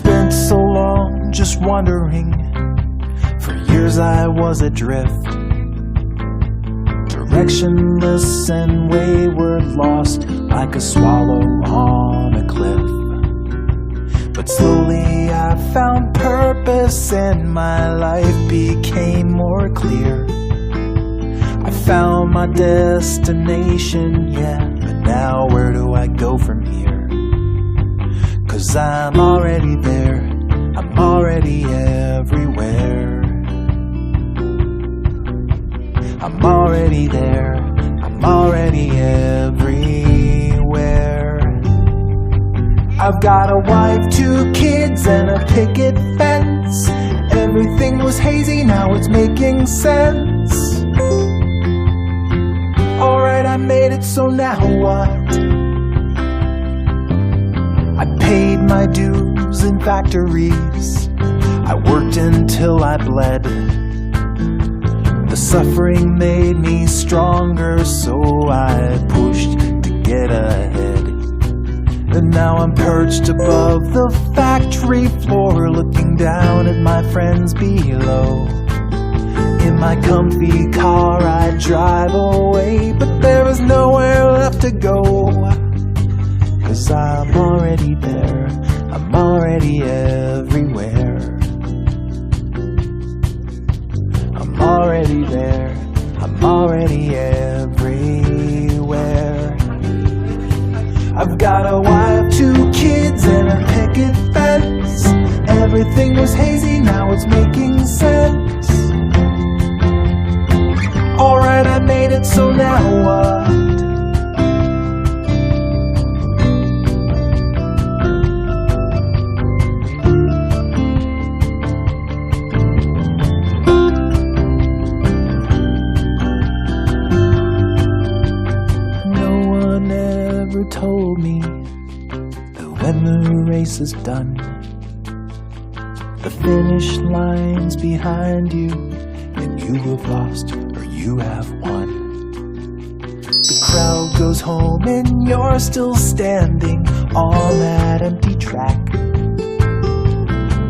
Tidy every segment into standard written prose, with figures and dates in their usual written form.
spent so long just wondering. For years I was adrift, directionless and wayward, lost like a swallow on a cliff. But slowly I found purpose and my life became more clear. I found my destination, yeah, but now where do I go from here? 'Cause I'm already there, I'm already everywhere. I'm already there, I'm already everywhere. I've got a wife, 2 kids, and a picket fence. Everything was hazy, now it's making sense. Alright, I made it, so now what? I paid my dues in factories, I worked until I bled. The suffering made me stronger, so I pushed to get ahead. And now I'm perched above the factory floor, looking down at my friends below. In my comfy car I drive away, but there is nowhere left to go. 'Cause I'm already there, I'm already everywhere. I'm already there, I'm already everywhere. I've got a wife, 2 kids, and a picket fence. Everything was hazy, now it's making sense. Alright, I made it, so now what? Told me that when the race is done, the finish line's behind you, and you have lost or you have won. The crowd goes home and you're still standing on that empty track.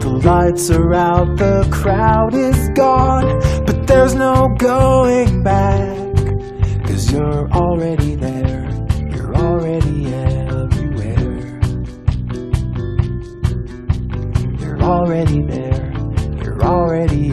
The lights are out, the crowd is gone, but there's no going back. 'Cause you're already there, already everywhere. You're already there, you're already